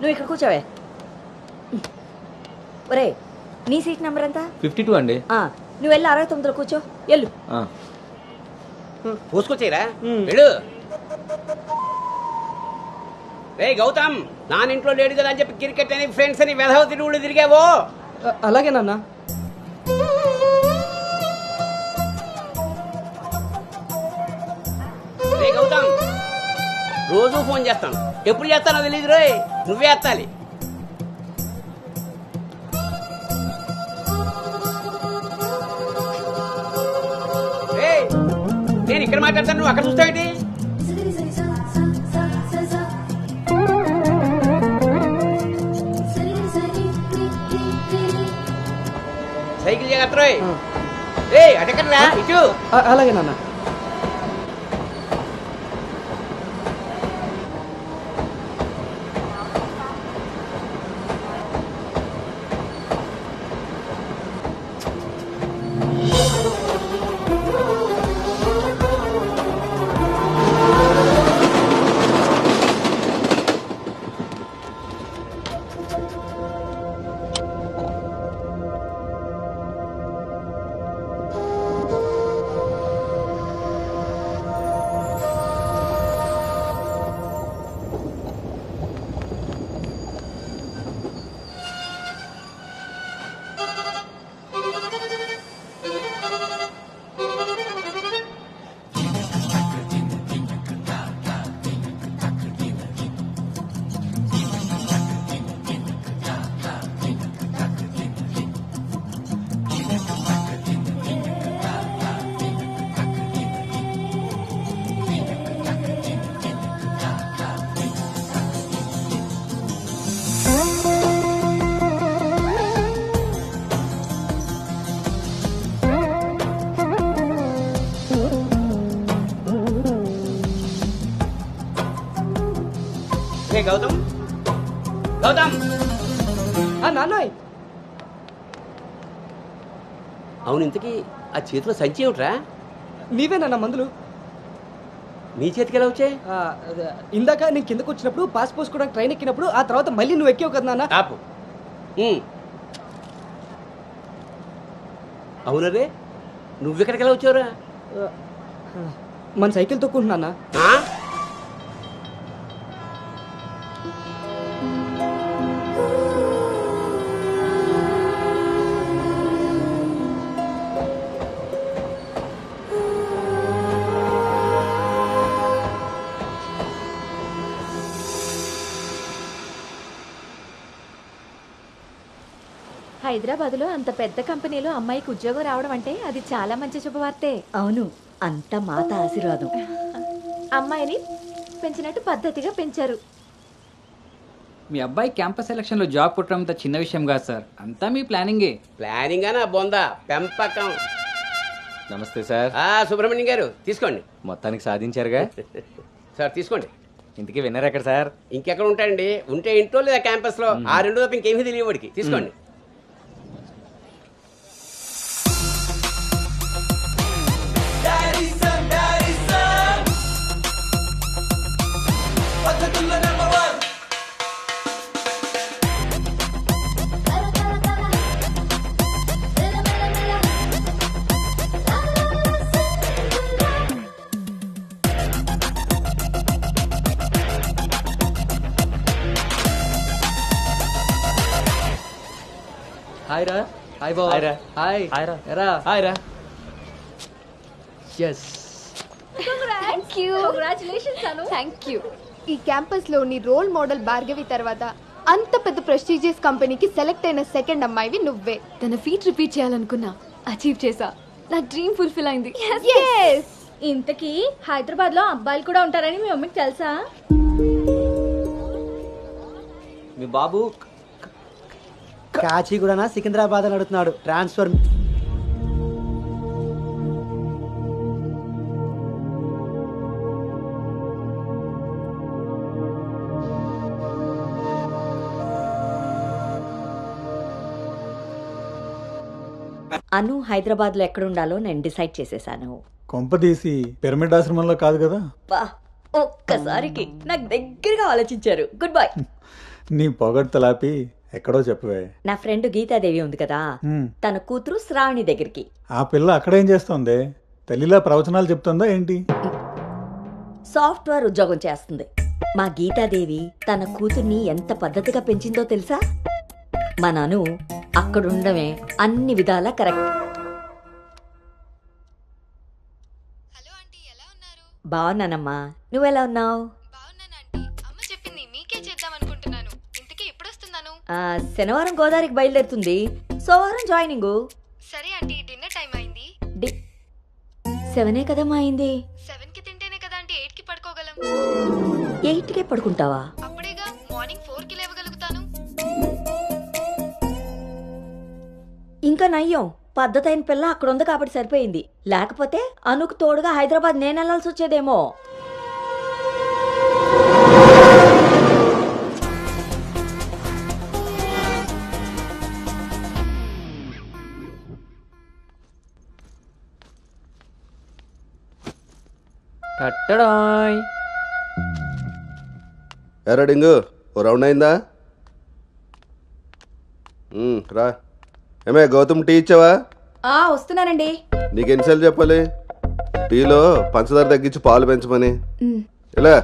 నువ్వు ఇక్కడ కూర్చోవే. ఒరే నీ సీట్ నెంబర్ ఎంత? 52 అండి. నువ్వు వెళ్ళి 69లో కూర్చో. వెళ్ళు. పోసుకొచ్చేరా వెళ్ళు. రే గౌతమ్, నానింట్లో లేడు కదా అని చెప్పి క్రికెట్ అని ఫ్రెండ్స్ అని వెధవతి ఊళ్ళు తిరిగావో. అలాగే నాన్న. రే గౌతమ్, రోజు ఫోన్ చేస్తాను, ఎప్పుడు చేస్తానో తెలియదు రోయ్, నువ్వే ఎత్తాలి. నేను ఇక్కడ మాట్లాడతాను, నువ్వు అక్కడ చూస్తావేంటి? సైకిల్ జాగ్రత్త రోయ్. అటెక్కడరా ఇటు. అలాగే నాన్న. గౌతమ్, గౌతమ్. నాన్నయ్, అవును, ఇంతకీ ఆ చేతిలో సంచి ఏమిట్రా? నీవేనా మందులు? నీ చేతికి ఎలా వచ్చాయి? ఇందాక నేను కిందకు వచ్చినప్పుడు పాస్ పోసుకోవడానికి ట్రైన్ ఎక్కినప్పుడు, ఆ తర్వాత మళ్ళీ నువ్వు ఎక్కావు కదా నాన్న. ఆపు. అవునరే, నువ్వెక్కడికి ఎలా వచ్చావురా? మన సైకిల్ తొక్కుంటున్నా. హైదరాబాద్లో అంత పెద్ద కంపెనీలో అమ్మాయికి ఉద్యోగం రావడం అంటే అది చాలా మంచి శుభవార్తే. అవును, అంత మాత ఆశీర్వాదం. అమ్మాయిని పెంచినట్టు పద్ధతిగా పెంచారు. మీ అబ్బాయి క్యాంపస్ సెలక్షన్ లో జాబ్ కొట్టడం అంత చిన్న విషయం కాదు సార్, అంతా మీ ప్లానింగే. ప్లానింగ్ అనా బొందా పెంపకం. నమస్తే సార్. సుబ్రహ్మణ్యం గారు తీసుకోండి. మొత్తానికి సాధించారుగా. సార్ తీసుకోండి. ఇంతకీ విన్నర్ ఎక్కడ సార్? ఇంకెక్కడ ఉంటాయండి, ఉంటే ఇంట్లో లేదా క్యాంపస్ లో. ఆ రెండు తప్ప ఇంకేమీ తెలియ వాడికి. తీసుకోండి. హాయ్ రా. హాయ్ బాబు. హాయ్ రా. హాయ్. హాయ్ రా. ఎరా. హాయ్ రా. yes. Thank you. ఈ క్యాంపస్ లోని రోల్ మోడల్ భార్గవి తర్వాత అంత పెద్ద ప్రెస్టీజియస్ కంపెనీకి సెలెక్ట్ అయిన సెకండ్ అమ్మాయివి నువ్వే. తన ఫీట్ రిపీట్ చేయాలనుకున్నా, అచీవ్ చేసా. నా డ్రీమ్ ఫుల్ఫిల్ అయింది. ఇంతకీ హైదరాబాద్ లో అబ్బాయిలు కూడా ఉంటారని మీ మమ్మీకి తెలుసా? మీ బాబు కాచిగూడనా సికింద్రాబాద్ అని అడుగుతున్నాడు. ట్రాన్స్ఫర్. అను హైదరాబాద్ లో ఎక్కడుండాలో నేను డిసైడ్ చేసేసాను. కొంపదీసి పిరమిడ్ ఆశ్రమంలో కాదు కదా? ఒక్కసారికి నాకు దగ్గరగా ఆలోచించారు. Good bye. నీ పొగడ్తలాపి ఎక్కడో చెప్పవే. నా ఫ్రెండ్ గీతాదేవి ఉంది కదా, ఉమ్, తన కూతురు శ్రావణి దగ్గరికి. ఆ పిల్ల అక్కడేం చేస్తోంది? తల్లిలా ప్రవచనాలు చెప్తుందా ఏంటి? సాఫ్ట్వేర్ ఉద్యోగం చేస్తుంది. మా గీతాదేవి తన కూతుర్ని ఎంత పద్ధతిగా పెంచిందో తెలుసా? మా నాను అక్కడుండమే అన్ని విధాలా కరెక్ట్. హలో ఆంటీ, ఎలా ఉన్నారు? బాగున్నానమ్మా, నువ్వెలా ఉన్నావు? బాగున్నాను ఆంటీ. అమ్మ చెప్పింది మీకే చేద్దాం అనుకుంటున్నాను. ఇంతకీ ఎప్పుడు వస్తున్నాను? శనివారం గోదావరికి బయలుదేరుతుంది, సోమవారం జాయినింగు. సరే ఆంటీ, డిన్నర్ టైం అయింది. 7 కదమ్మా అయింది. 7కి తింటేనే కదా ఆంటీ 8కి పడుకోగలం. 8కే పడుకుంటావా? అప్పుడేగా మార్నింగ్ 4కి లేవగలుగుతాను. ఇంకా నయ్యం, పద్ధతైన పిల్ల అక్కడ ఉంది కాబట్టి సరిపోయింది. లేకపోతే అనుకు తోడుగా హైదరాబాద్ నేను వెళ్లాల్సి వచ్చేదేమో. కట్టడాయ్. ఎరా డింగు, ఓ రౌండ్ అయిందా? రా. ఏమే గౌతమ్, టీ ఇచ్చావా? వస్తున్నానండి. నీకు ఎన్నిసార్లు చెప్పాలి టీలో పంచదార తగ్గించి పాలు పెంచమని? ఇలా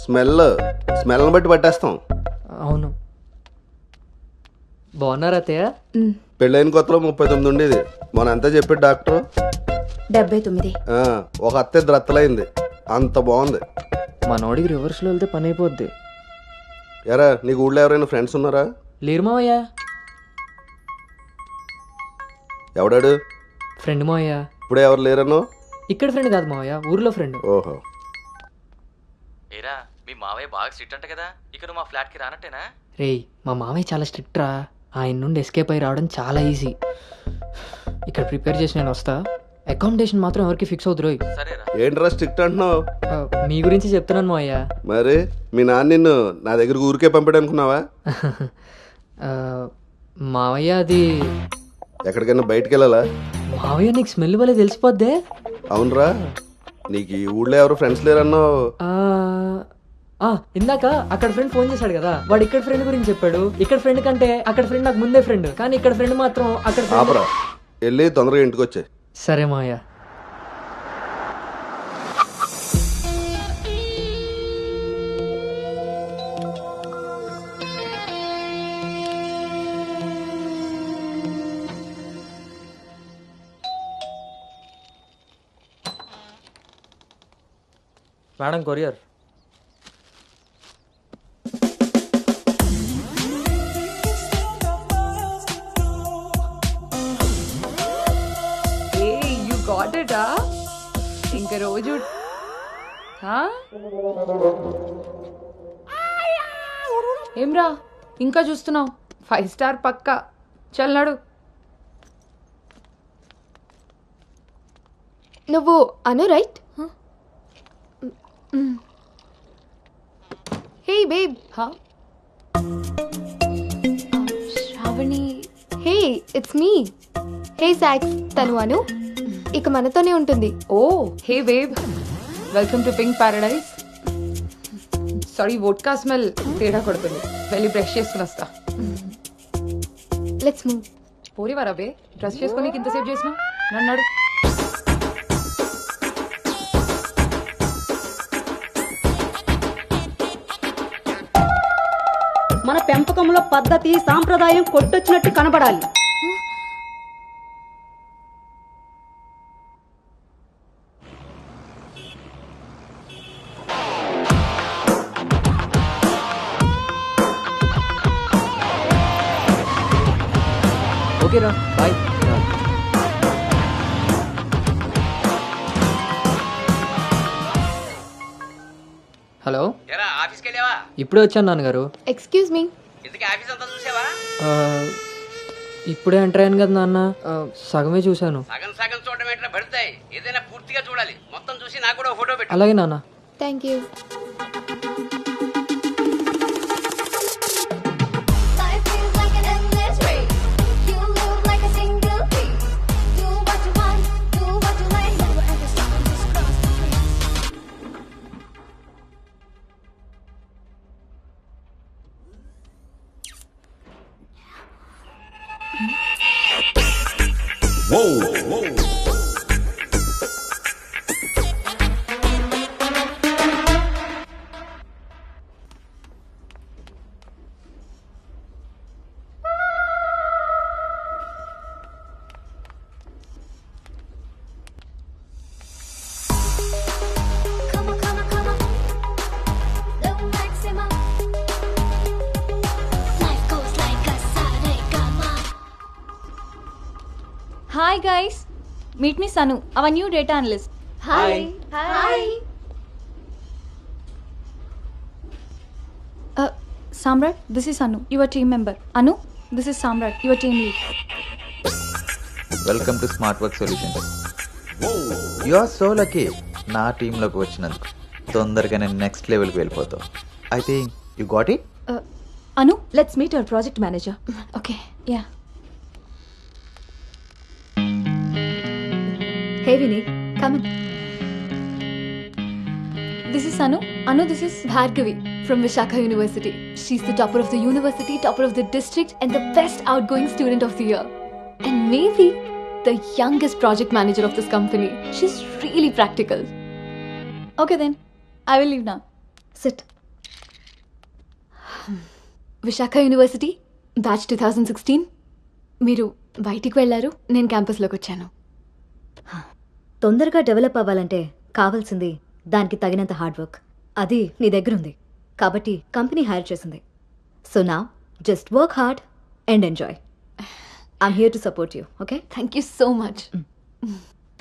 స్మెల్ని బట్టి పట్టేస్తాం. అవును. బాగున్నారా అత్తయ్య? పెళ్ళైన కొత్తలో 39 ఉండేది, మొన్న అంతా చెప్పాడు డాక్టర్. 79. ఒక అత్తే ద్రత్తలైంది, అంత బాగుంది. మనోడికి రివర్స్లో వెళ్తే పని అయిపోద్ది. ఎరా, నీకు ఊళ్ళో ఎవరైనా ఫ్రెండ్స్ ఉన్నారా? లేరు మావయ్య. ఎవడాడు? ఫ్రెండ్ మావయ్య. ఇప్పుడే ఎవరు లేరనో? ఇక్కడ ఫ్రెండ్ కాదు మావయ్య, ఊర్లో ఫ్రెండ్. ఓహో. ఏరా, మీ మావయ్య బాగా స్ట్రిక్ట్ అంట కదా, ఇక నువ్వు మా ఫ్లాట్కి రానట్టేనా? రేయ్, మా మావయ్య చాలా స్ట్రిక్ట్ రా. ఆయన నుండి ఎస్కేప్ అయి రావడం చాలా ఈజీ. ఇక్కడ ప్రిపేర్ చేసి నేను వస్తా. అకామిడేషన్ మాత్రం ఎవరికి ఫిక్స్ అవుతురు. సరేరా. ఏంట్రా స్ట్రిక్ట్ అంటున్నావు? మీ గురించి చెప్తున్నాను మావయ్య. మరి మీ నాన్న నిన్ను నా దగ్గరకు ఊరికే పంపాడు అనుకున్నావా? మావయ్య అది ఎక్కడికైనా బయటికి వెళ్ళాలా? మావయ్య నీకు స్మెల్ వల్ల తెలిసిపోద్దే. అవునరా, నీకు ఈ ఊళ్ళో ఎవరు ఫ్రెండ్స్ లేరన్నావు. ఇందాక అక్కడ ఫ్రెండ్ ఫోన్ చేశాడు కదా, వాడు ఇక్కడ ఫ్రెండ్ గురించి చెప్పాడు. ఇక్కడ ఫ్రెండ్ కంటే అక్కడ ఫ్రెండ్ నాకు ముందే ఫ్రెండ్, కానీ ఇక్కడ ఫ్రెండ్ మాత్రం అక్కడ friend. ఆపరా, వెళ్ళి తొందరగా ఇంటికి వచ్చే. సరే మావయ్య. Madam, courier. You got it. ఇంక రోజు ఏమ్రా ఇంకా చూస్తున్నావు? 5 స్టార్ పక్కా. చల్లాడు. నువ్వు Anu right? Hey babe. Shravani. Hey, it's me. Hey సాక్స్, తను అను. ఇక మనతోనే ఉంటుంది. Oh hey babe, welcome to pink paradise. Sorry, vodka smell తేడా కొడుతుంది. వెళ్ళి బ్రష్ చేసుకుని వస్తా. Let's move. పోరివారా బే, బ్రష్ చేసుకొని ఇంతసేపు చేసినా? నన్నాడు. మన పెంపకంలో పద్ధతి సాంప్రదాయం కొట్టొచ్చినట్టు కనబడాలి. ఓకేరా, బాయ్. హలో, ఎరా, ఆఫీస్కి వెళ్ళావా? ఇప్పుడే వచ్చాను నాన్నగారు. Excuse me. ఇంతకీ ఆఫీస్ అంతా చూసావా? ఇప్పుడే ఎంటర్ అయ్యాను కదా నాన్న, సగమే చూశాను. సగం సగం చూడడం ఏంటో పడతాయి, ఏదైనా పూర్తిగా చూడాలి. మొత్తం చూసి నాకు కూడా ఫోటో పెట్టు. అలాగే నాన్న. Thank you. Hi guys, meet మీ సను, our new data analyst. Hi hi Samrat, this is Anu, your team member. Anu, this is Samrat, your team lead. Welcome to smart work solutions. You are so lucky నా టీంలోకి వచ్చినందుకు. తొందరగా నేను నెక్స్ట్ లెవెల్కి వెళ్ళిపోతావు. I think you got it. Anu, let's meet our project manager. Okay, ya. Hey Vini, come in. This is Anu. Anu, this is Bhargavi from Vishakha University. She's the topper of the university, topper of the district, and the best outgoing student of the year. And maybe the youngest project manager of this company. She's really practical. Okay then, I will leave now. Sit. Visakha university batch 2016. మీరు బయటికి వెళ్ళారు, నేను క్యాంపస్లోకి వచ్చాను. తొందరగా develop అవ్వాలంటే కావాల్సింది దానికి తగినంత హార్డ్ వర్క్. అది నీ దగ్గర ఉంది కాబట్టి కంపెనీ హైర్ చేసింది. సో నా just work hard and enjoy. I'm here to support you. Okay, thank you so much.